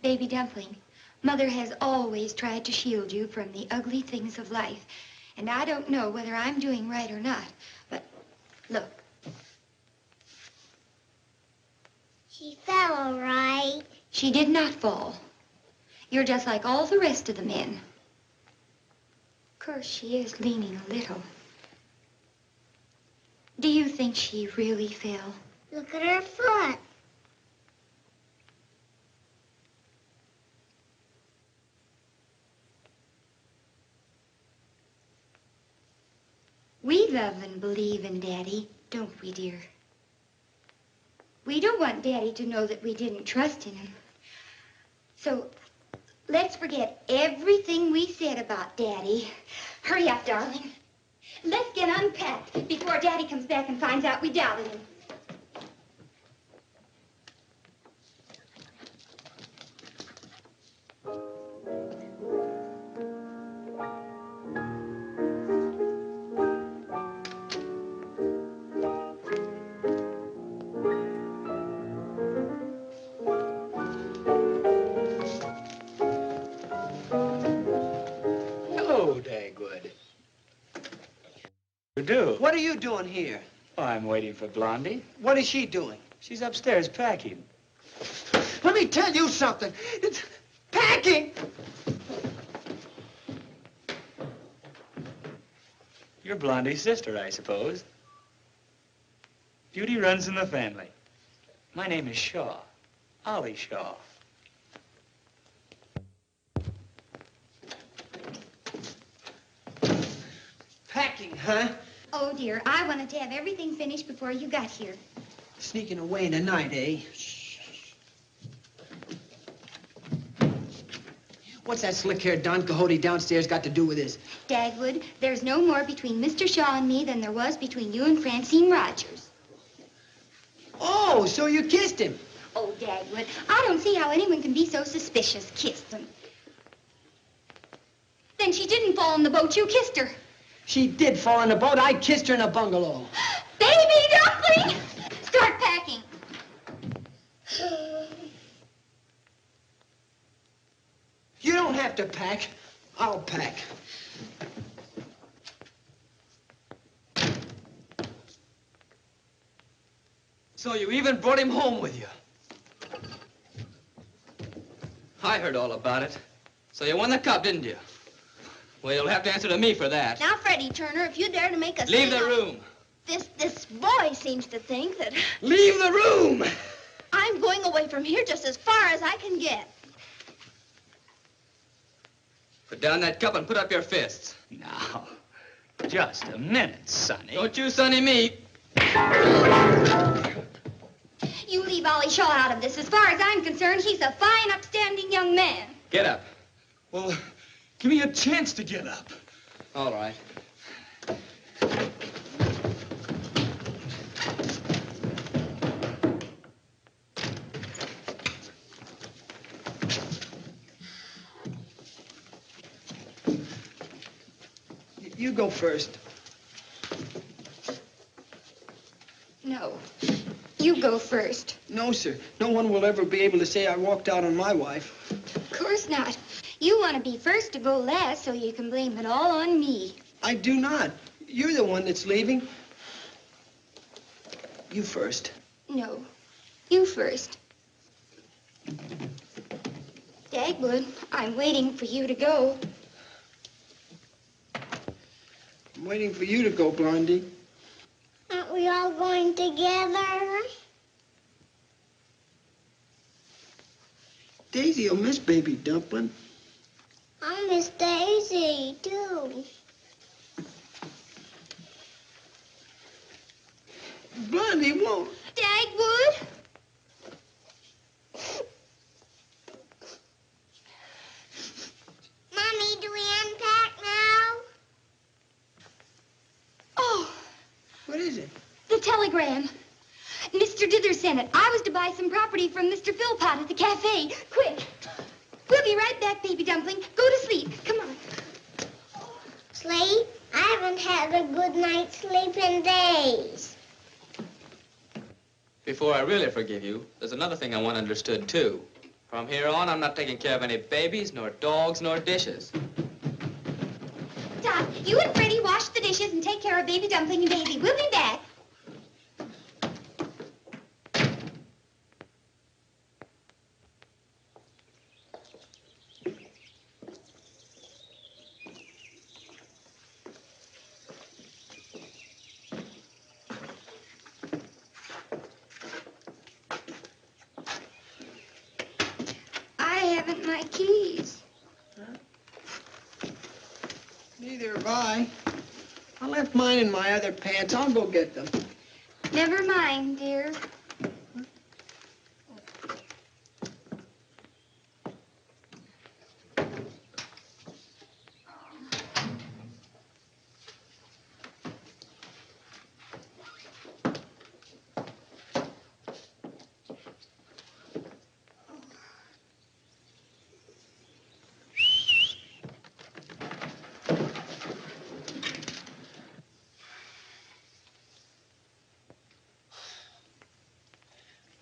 Baby Dumpling, Mother has always tried to shield you from the ugly things of life. And I don't know whether I'm doing right or not, but look. She fell all right. She did not fall. You're just like all the rest of the men. Of course, she is leaning a little. Do you think she really fell? Look at her foot. We love and believe in Daddy, don't we, dear? We don't want Daddy to know that we didn't trust in him. So, let's forget everything we said about Daddy. Hurry up, darling. Let's get unpacked before Daddy comes back and finds out we doubted him. What are you doing here? Oh, I'm waiting for Blondie. What is she doing? She's upstairs packing. Let me tell you something. It's packing! You're Blondie's sister, I suppose. Beauty runs in the family. My name is Shaw. Ollie Shaw. Packing, huh? Oh, dear, I wanted to have everything finished before you got here. Sneaking away in the night, eh? What's that slick-haired Don Quixote downstairs got to do with this? Dagwood, there's no more between Mr. Shaw and me than there was between you and Francine Rogers. Oh, so you kissed him? Oh, Dagwood, I don't see how anyone can be so suspicious. Kissed him. Then she didn't fall in the boat. You kissed her. She did fall in the boat. I kissed her in a bungalow. Baby Dumpling! Start packing. You don't have to pack. I'll pack. So you even brought him home with you. I heard all about it. So you won the cup, didn't you? Well, you'll have to answer to me for that. Now, Freddie Turner, if you dare to make us Leave the room. This boy seems to think that Leave the room! I'm going away from here just as far as I can get. Put down that cup and put up your fists. Now, just a minute, Sonny. Don't you Sonny me. You leave Ollie Shaw out of this. As far as I'm concerned, he's a fine, upstanding young man. Get up. Well, give me a chance to get up. All right. You go first. No. You go first. No, sir. No one will ever be able to say I walked out on my wife. Of course not. You want to be first to go last so you can blame it all on me. I do not. You're the one that's leaving. You first. No. You first. Dagwood, I'm waiting for you to go. I'm waiting for you to go, Blondie. Aren't we all going together? Daisy will miss Baby Dumpling. I miss Daisy, too. Blondie won't. Dagwood? Mommy, do we unpack now? Oh. What is it? The telegram. Mr. Dither sent it. I was to buy some property from Mr. Philpott at the cafe. Quick. We'll be right back, Baby Dumpling. Go to sleep. Come on. Sleep? I haven't had a good night's sleep in days. Before I really forgive you, there's another thing I want understood, too. From here on, I'm not taking care of any babies, nor dogs, nor dishes. Doc, you and Freddie wash the dishes and take care of Baby Dumpling and Baby. We'll be back. I haven't my keys. Neither have I. I left mine in my other pants. I'll go get them. Never mind, dear.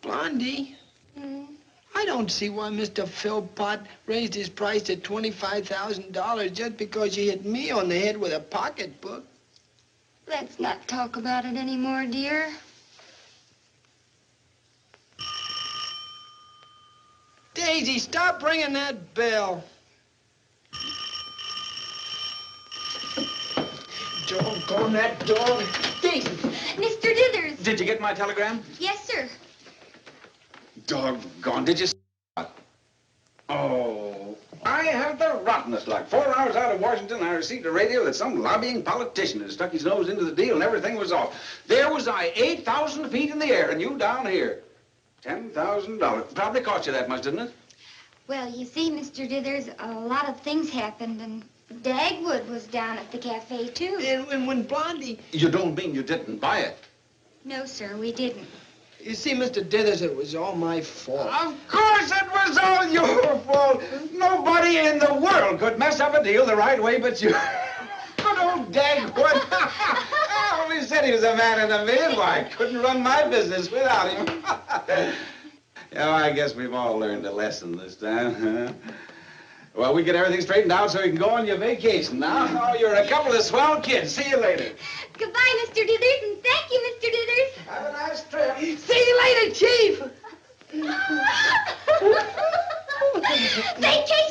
Blondie, I don't see why Mr. Philpott raised his price to $25,000 just because you hit me on the head with a pocketbook. Let's not talk about it anymore, dear. Daisy, stop ringing that bell. Doggone that dog. Daisy. Mr. Dithers. Did you get my telegram? Yes, sir. Doggone, did you see that? Oh, I have the rottenest luck. 4 hours out of Washington, I received a radio that some lobbying politician had stuck his nose into the deal and everything was off. There was I, 8,000 feet in the air, and you down here. $10,000. Probably cost you that much, didn't it? Well, you see, Mr. Dithers, a lot of things happened, and Dagwood was down at the cafe, too. And when Blondie... You don't mean you didn't buy it? No, sir, we didn't. You see, Mr. Dithers, it was all my fault. Of course it was all your fault. Nobody in the world could mess up a deal the right way but you. Good old Dagwood. I always said he was a man in a million. Why, I couldn't run my business without him. I guess we've all learned a lesson this time, huh? Well, we get everything straightened out so you can go on your vacation now. Oh, you're a couple of swell kids. See you later. Goodbye, Mr. Dithers, and thank you, Mr. Dithers. Have a nice trip. See you later, Chief. Vacation